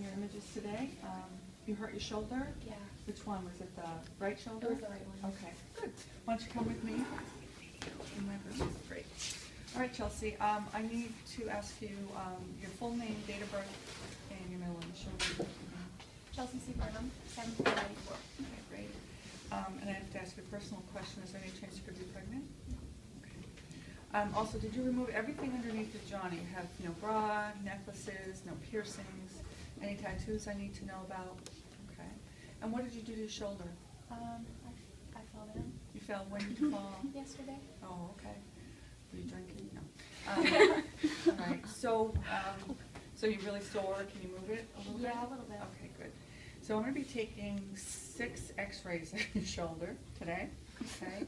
your images today. You hurt your shoulder? Yeah. Which one? Was it the right shoulder? It was the right one. Okay, good. Why don't you come with me in my room? Great. All right, Chelsea, I need to ask you your full name, date of birth, and your middle initial. Chelsea C. Burnham, 7494. Okay, great. And I have to ask you a personal question. Is there any chance you could be pregnant? Okay. Also, did you remove everything underneath the Johnny? You have no bra, necklaces, no piercings, any tattoos I need to know about? Okay. And what did you do to your shoulder? I fell down. You fell, when did you fall? Yesterday. Oh, okay. Were you drinking? No. All right. So you're really sore. Can you move it a little bit? Yeah, a little bit. Okay, good. So I'm going to be taking 6 X-rays of your shoulder today. Okay.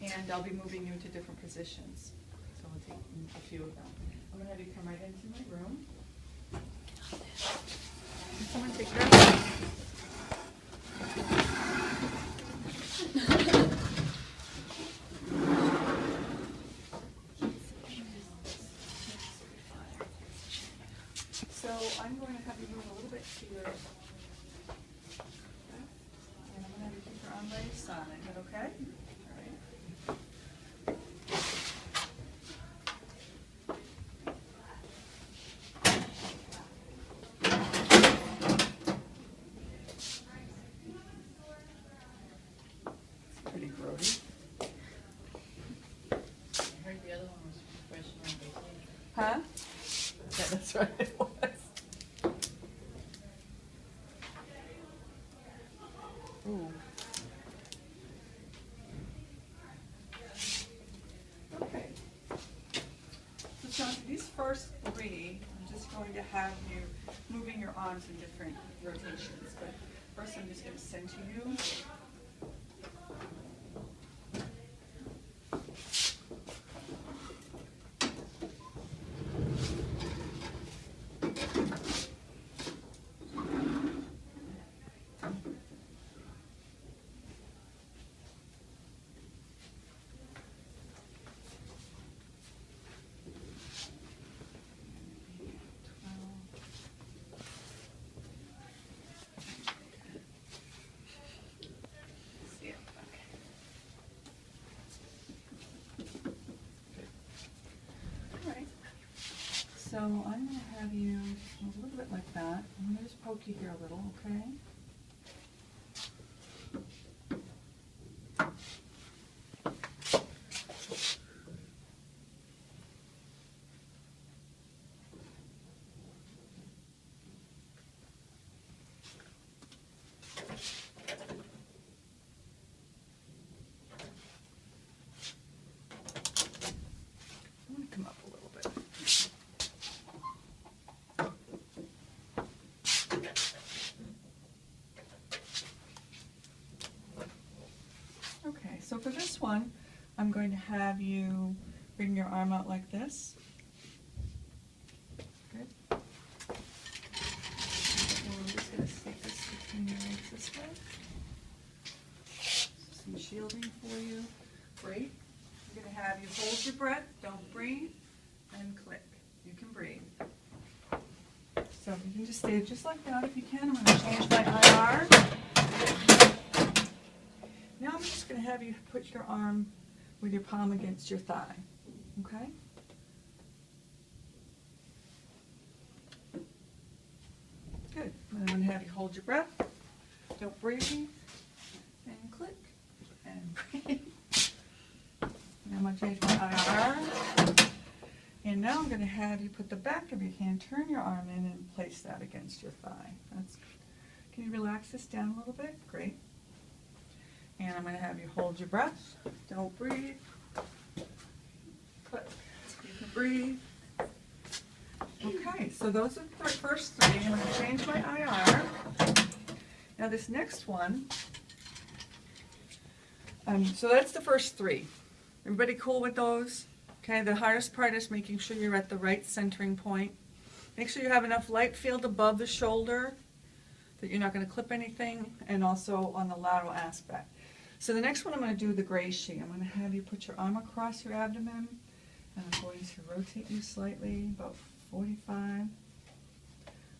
And I'll be moving you to different positions. So I'll take a few of them. I'm going to have you come right into my room. Can someone take that? So I'm going to have you move a little bit to your left, and I'm going to have you keep your arm by your side. Is that okay? All right. It's pretty grody. I heard the other one was professional vacation. Huh? Yeah, that's right, it was. Ooh. Okay. So Chauncey, these first 3, I'm just going to have you moving your arms in different rotations. But first I'm just going to send to you. So I'm going to have you move a little bit like that. I'm going to just poke you here a little, okay? I'm going to come up a little bit. Okay, so for this one, I'm going to have you bring your arm out like this. Good. And I'm just going to stick this between your legs this way. Some shielding for you. Great. I'm going to have you hold your breath, don't breathe, and click. You can breathe. So you can just stay just like that if you can. I'm going to change my IR. Now I'm just going to have you put your arm with your palm against your thigh, okay? Good. And I'm going to have you hold your breath, don't breathe, and click, and breathe. And I'm going to change my IR. And now I'm going to have you put the back of your hand, turn your arm in, and place that against your thigh. That's good. Can you relax this down a little bit? Great. And I'm going to have you hold your breath. Don't breathe. Click. You can breathe. Okay, so those are the first 3. I'm going to change my IR. Now this next one, so that's the first 3. Everybody cool with those? Okay, the hardest part is making sure you're at the right centering point. Make sure you have enough light field above the shoulder that you're not going to clip anything, and also on the lateral aspect. So the next one I'm going to do the gray sheet. I'm going to have you put your arm across your abdomen, and I'm going to rotate you slightly, about 45.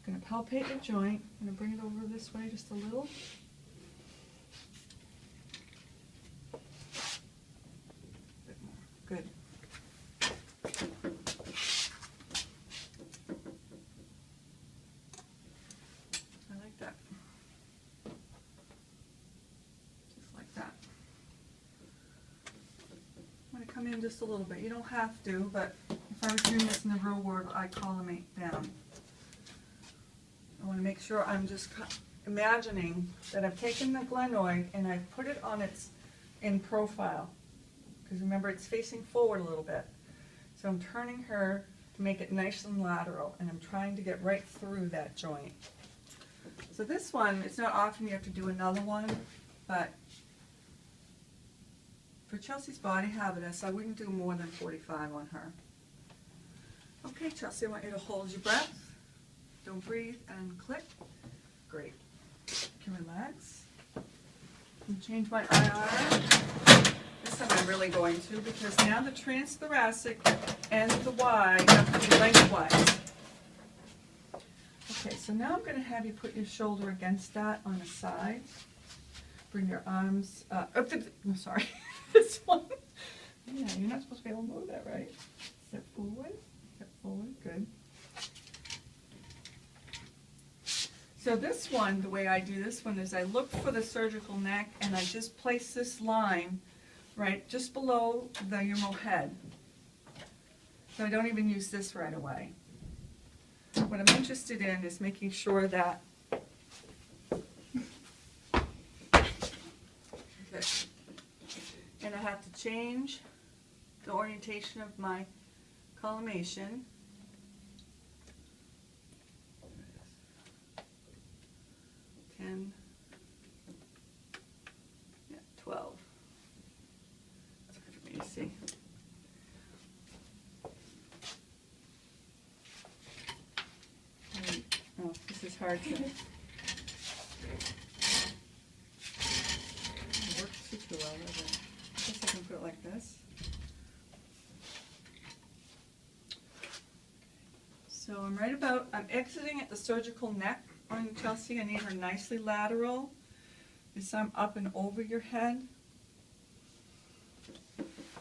Gonna palpate your joint. I'm gonna bring it over this way just a little. Bit more. Good. I like that. Just like that. I'm gonna come in just a little bit. You don't have to, but if I was doing this in the real world, I'd collimate down. I want to make sure I'm just imagining that I've taken the glenoid and I've put it on its in profile. Because remember, it's facing forward a little bit. So I'm turning her to make it nice and lateral, and I'm trying to get right through that joint. So this one, it's not often you have to do another one, but for Chelsea's body habitus, I wouldn't do more than 45 on her. Okay, Chelsea, I want you to hold your breath. Don't breathe and click. Great. You can relax. And change my IR. This time I'm really going to, because now the transthoracic and the Y have to be lengthwise. Okay, so now I'm going to have you put your shoulder against that on the side. Bring your arms up to, no, sorry, this one. Yeah, you're not supposed to be able to move that, right? Step forward, good. So this one, the way I do this one is I look for the surgical neck and I just place this line right just below the humeral head. So I don't even use this right away. What I'm interested in is making sure that okay. And I have to change the orientation of my collimation. 10, yeah, 12. That's hard for me to see. Oh, this is hard to. It works too well, doesn't it? I guess I can put it like this. So I'm exiting at the surgical neck on Chelsea. I need her nicely lateral. This I'm up and over your head.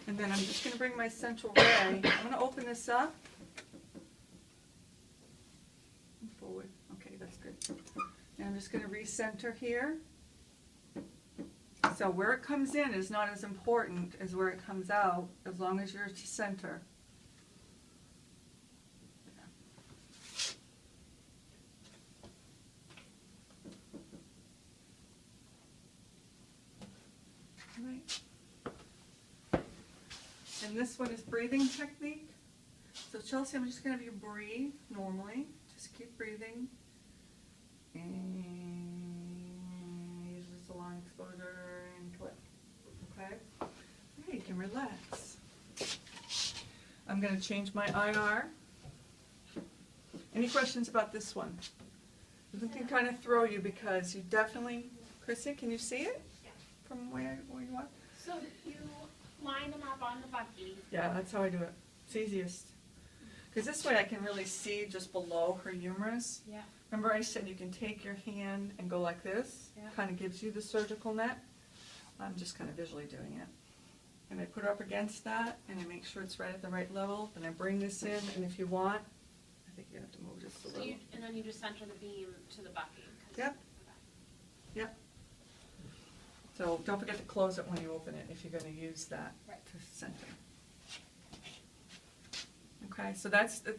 And then I'm just going to bring my central ray. I'm going to open this up. Forward. Okay, that's good. And I'm just going to recenter here. So where it comes in is not as important as where it comes out, as long as you're to center. Right. And this one is breathing technique. So Chelsea, I'm just going to have you breathe normally. Just keep breathing. And use this a long exposure and click. Okay? Okay, you can relax. I'm going to change my IR. Any questions about this one? This can kind of throw you because you definitely, Chrissy, can you see it from where you are? So you line them up on the bucky. Yeah, that's how I do it. It's easiest. Because this way I can really see just below her humerus. Yeah. Remember I said you can take your hand and go like this? Yeah. Kind of gives you the surgical neck. I'm just kind of visually doing it. And I put her up against that, and I make sure it's right at the right level. Then I bring this in, and if you want, I think you have to move just a So little. and then you just center the beam to the bucky. Yep. Okay. Yep. So don't forget to close it when you open it if you're going to use that Right. to center. Okay, so that's the